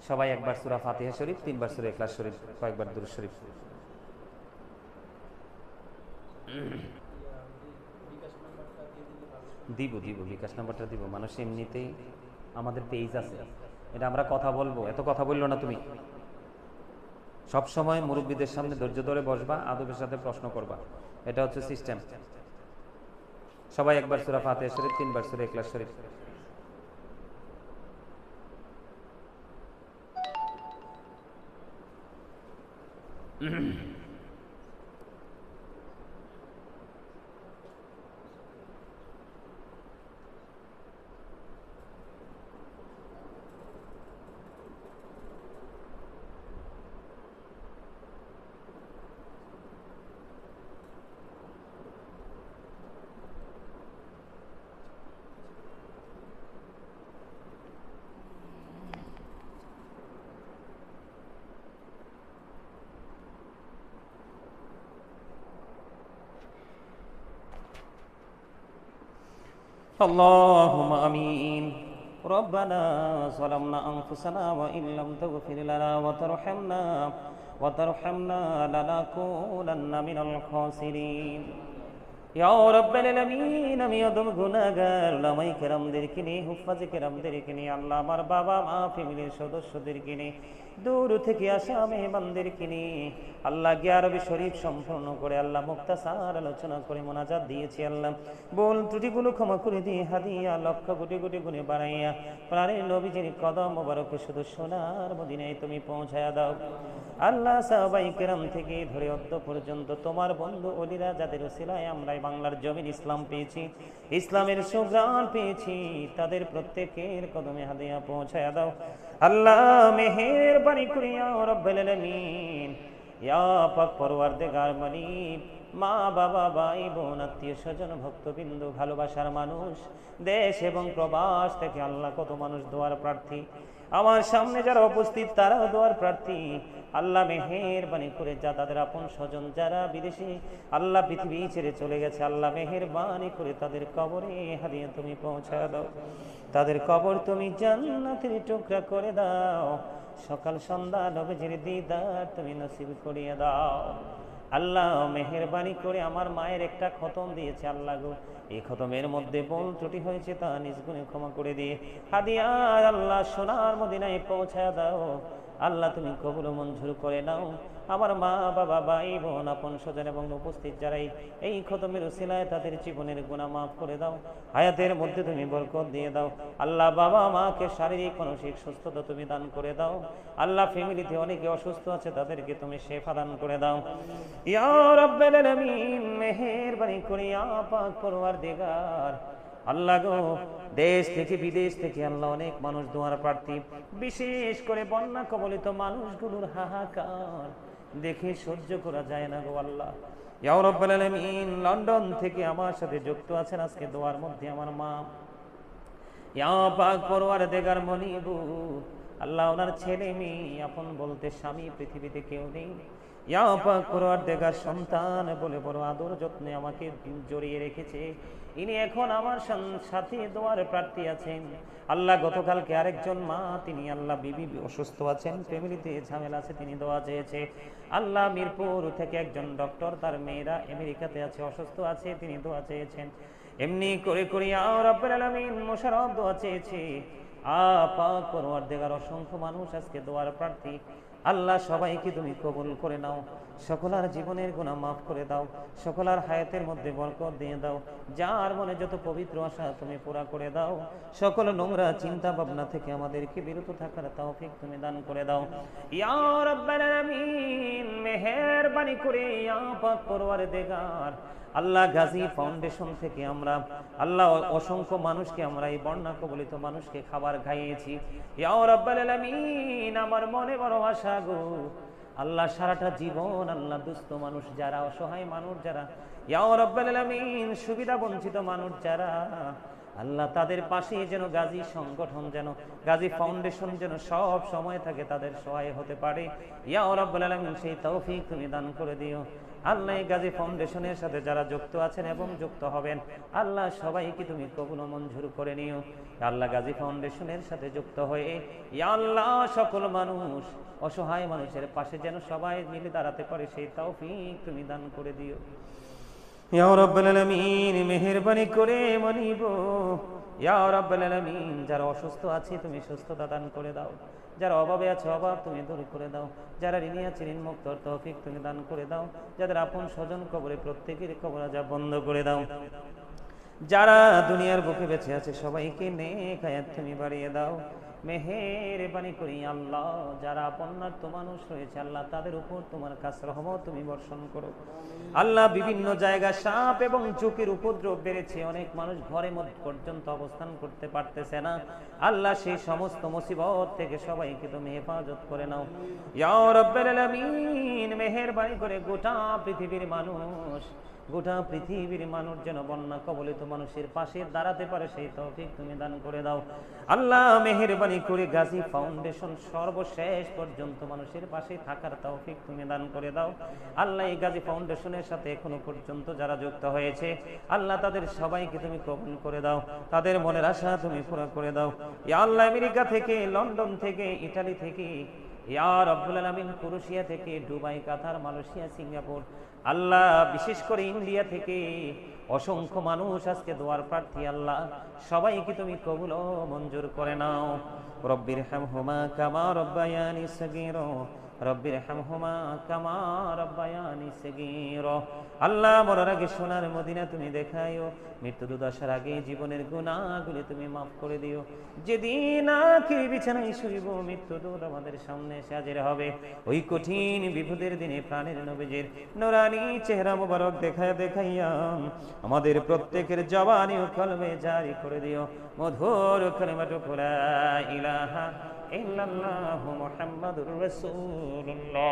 সবাই একবার সূরা ফাতিহা শরীফ, 3 বার সূরা ইখলাস শরীফ, কয়েকবার দুরূদ শরীফ। দিব বিকাশ নাম্বারটা দিব। মানুষ এমনিতেই আমাদের পেজ আছে, এটা আমরা কথা বলবো, এত কথা বললো না তুমি। সব সময় মুরব্বীদের সামনে ধৈর্য ধরে বসবা, আদবের সাথে প্রশ্ন করবা, এটা হচ্ছে সিস্টেম। সবাই একবার সূরা ফাতিহা শরীফ, 3 বার সূরা ইখলাস শরীফ। اللهم آمين ربنا ظلمنا أنفسنا وإن لم تغفر لنا وترحمنا لنكونن من الخاسرين ইয়া রাব্বাল আলামিন। আমি অদম গুনাহগার, উলামায়ে কেরামদেরকে নিয়ে, হুফাজে কেরামদেরকে নিয়ে, আল্লাহ আমার বাবা মা ফ্যামিলির সদস্যদেরকে নিয়ে, দূর থেকে আসা মেহমানদেরকে নিয়ে আল্লাহ গিয়ারবি শরীফ সম্পূর্ণ করে আল্লাহ মুক্তাসার আলোচনা করে মোনাজাত দিয়েছি। আল্লাহ বল ত্রুটিগুলো ক্ষমা করে দিয়ে হাদিয়া লক্ষ কোটি কোটি গুণে বাড়াইয়া প্রাণের নবীজির কদম মোবারকে শুধু সোনার মদিনায় তুমি পৌঁছায়া দাও। আল্লাহ সাহাবায়ে কেরাম থেকে ধরে অদ্য পর্যন্ত তোমার বন্ধু ওলিরা যাদের উসিলায় আমরা বাংলার জমিন ইসলাম পেয়েছি, ইসলামের সুঘ্রাণ পেয়েছি, তাদের প্রত্যেকের কদমে হাদিয়া পৌঁছায়া দাও। আল্লাহ মেহেরবানি করে ইয়া রাব্বাল আলামিন, ইয়া পাক পরওয়ারদিগার মালিক, মা বাবা ভাই বোন আত্মীয় স্বজন ভক্তবৃন্দ ভালোবাসার মানুষ দেশ এবং প্রবাস থেকে আল্লাহ কত মানুষ দোয়ার প্রার্থী, আমার সামনে যারা উপস্থিত তারাও দোয়ার প্রার্থী। আল্লাহ মেহেরবানি করে যা তাদের আপন স্বজন যারা বিদেশে আল্লাহ পৃথিবী ছেড়ে চলে গেছে, আল্লাহ মেহেরবানি করে তাদের কবরে হাদিয়া তুমি পৌঁছা দাও, তাদের কবর তুমি জান্নাতের টুকরা করে দাও, সকাল সন্ধ্যা নবীজির দিদার তুমি নসিব করিয়ে দাও। আল্লাহ মেহেরবানি করে আমার মায়ের একটা খতম দিয়েছে, আল্লাহ গো এই খতমের মধ্যে ভুল ত্রুটি হয়েছে তা নিজ গুণে ক্ষমা করে দিয়ে হাদিয়া আল্লাহ সোনার মদিনায় পৌঁছায় দাও। আল্লাহ তুমি কবুল মঞ্জুর করে নাও। আমার মা বাবা ভাই বোন আপন স্বজন এবং উপস্থিত যারাই এই খতমের উসিলায় তাদের জীবনের গুনাহ মাফ করে দাও, হায়াতের মধ্যে তুমি বরকত দিয়ে দাও। আল্লাহ বাবা মাকে শারীরিক মানসিক সুস্থতা তুমি দান করে দাও। আল্লাহ ফ্যামিলিতে অনেকে অসুস্থ আছে তাদেরকে তুমি শেফা দান করে দাও। ইয়া রাব্বাল আলামিন মেহেরবানি করে ইয়া পাক পরওয়ারদিগার আল্লাহ গো দেশ থেকে বিদেশ থেকে আল্লাহ অনেক মানুষ দোয়ার প্রার্থী, বিশেষ করে বন্যা কবলিত মানুষগুলোর হাহাকার দেখে সহ্য করা যায় না গো আল্লাহ। ইয়া রাব্বাল আলামিন লন্ডন থেকে আমার সাথে যুক্ত আছেন আজকে দোয়ার মধ্যে আমার মা, ইয়া পাক পরওয়ারদিগার মনিবু আল্লাহ ওনার ছেলে মেয়ে আপন বলতে স্বামী পৃথিবীতে কেউ নেই, ইয়া পাক পরওয়ারদিগার সন্তান বলে বড় আদর যত্নে আমাকে জড়িয়ে রেখেছে, ইনি এখন আমার সাথে দোয়ার প্রার্থী আছেন। আল্লাহ গতকালকে আরেকজন মা তিনি আল্লাহ বিবি অসুস্থ আছেন, ফ্যামিলিতে ঝামেলা আছে, তিনি দোয়া চেয়েছে। আল্লাহ মিরপুর থেকে একজন ডক্টর তার মেয়েরা আমেরিকাতে আছে অসুস্থ আছে, তিনি দোয়া চেয়েছেন। এমনি করে করে ইয়া রাব্বুল আলামিন মোশাররফ দোয়া চেয়েছে। পাক পরওয়ারদিগার অসংখ্য মানুষ আজকে দোয়ার প্রার্থী, আল্লাহ সবাইকে তুমি কবুল করে নাও, সকলের জীবনের গুনাহ মাফ করে দাও, সকলের হায়াতের মধ্যে বরকত দিয়ে দাও, যার মনে যত পবিত্র আশা তুমি পুরা করে দাও, সকল নোংরা চিন্তা ভাবনা থেকে আমাদেরকে বিরত থাকার তৌফিক তুমি দান করে দাও। ইয়া রাব্বাল আলামিন মেহেরবানি করে ইয়া পাক পরওয়ারদিগার আল্লাহ গাজী ফাউন্ডেশন থেকে আমরা আল্লাহ অসংখ্য মানুষকে আমরা এই বন্যা কবলিত মানুষকে খাবার খাইয়েছি। ইয়া রাব্বাল আলামিন আমার মনে বড় আশা গো আল্লাহ সারাটা জীবন আল্লাহ দুস্থ মানুষ যারা অসহায় মানুষ যারা ইয়া রাব্বাল আলামিন সুবিধা বঞ্চিত মানুষ যারা আল্লাহ তাদের পাশে যেন গাজী সংগঠন যেন গাজী ফাউন্ডেশন যেন সব সময় থাকে তাদের সহায় হতে পারে। ইয়া রাব্বাল আলামিন সেই তৌফিক তুমি দান করে দিও। আল্লাহ এই গাজী ফাউন্ডেশনের সাথে যারা যুক্ত আছেন এবং যুক্ত হবেন, আল্লাহ সবাইকে তুমি কবুল ও মঞ্জুর করে নিও। আল্লাহ গাজী ফাউন্ডেশনের সাথে যুক্ত হয়ে ইয়া আল্লাহ সকল মানুষ, অসহায় মানুষের পাশে যেন সবাই মিলে দাঁড়াতে পারে, সেই তৌফিক তুমি দান করে দিও। ইয়া রাব্বুল আলামিন, মেহেরবানি করে মানিব। ইয়া রাব্বুল আলামিন, যারা অসুস্থ আছে তুমি সুস্থতা দান করে দাও, যারা অভাবে আছে অভাব তুমি দূর করে দাও, যারা ঋণী আছে ঋণ মুক্তর তৌফিক তুমি দান করে দাও, যাদের আপন স্বজন কবরে প্রত্যেকের কবর আযাব বন্ধ করে দাও, যারা দুনিয়ার বুকে বেঁচে আছে সবাইকে নেক হায়াত তুমি বাড়িয়ে দাও। মেহেরবানি করি আল্লাহ, যারা পুণ্যার্থ মানুষ রয়েছে আল্লাহ তাদের উপর তোমার কাছে রহমত তুমি বর্ষণ করো। আল্লাহ বিভিন্ন জায়গায় সাপ এবং ঝুঁকির উপদ্রব বেড়েছে, অনেক মানুষ ঘরে মধ্যে পর্যন্ত অবস্থান করতে পারতেছে না। আল্লাহ সেই সমস্ত মুসিবত থেকে সবাইকে তুমি হেফাজত করে নাও। ইয়া রাব্বুল আলামিন, মেহেরবানি করে গোটা পৃথিবীর মানুষ যেন বন্যা কবলিত মানুষের পাশে দাঁড়াতে পারে, সেই তৌফিক তুমি দান করে দাও। আল্লাহ মেহেরবানি করে গাজী ফাউন্ডেশন সর্বশেষ পর্যন্ত মানুষের পাশে থাকার তৌফিক তুমি দান করে দাও। আল্লাহ এই গাজী ফাউন্ডেশনের সাথে এখনো পর্যন্ত যারা যুক্ত হয়েছে আল্লাহ তাদের সবাইকে তুমি কবুল করে দাও, তাদের মনের আশা তুমি পুরা করে দাও। ইয়া আল্লাহ, আমেরিকা থেকে, লন্ডন থেকে, ইটালি থেকে, ইয়া রাব্বুল আলামিন, ক্রোয়েশিয়া থেকে, দুবাই, কাতার, মালয়েশিয়া, সিঙ্গাপুর, আল্লাহ বিশেষ করে ইন্ডিয়া থেকে অসংখ্য মানুষ আজকে দোয়ার প্রার্থী। আল্লাহ সবাইকে তুমি কবুল ও মঞ্জুর করে নাও। রব্বির হামহুমা কামা রব্বায়ানি সগীরা, রব্বির হামহুমা কামা রব্বায়ানি সগীরা। আল্লাহ মরার আগে সোনার মদিনা তুমি দেখাইও, মৃত্যু দুর্দশার আগে জীবনের গুনাহগুলো তুমি মাফ করে দিও। যেদিন আখির বিছানায় শুইব, মৃত্যু দূর আমাদের সামনে এসে হাজির হবে, ওই কঠিন বিপদের দিনে প্রাণের নবীজির নূরানি চেহারা মোবারক দেখাইয়া আমাদের প্রত্যেকের জবানি ও কলবে জারি করে দিও মধুর কালিমাতু লা ইলাহা ইল্লাল্লাহু মুহাম্মাদুর রাসূলুল্লাহ।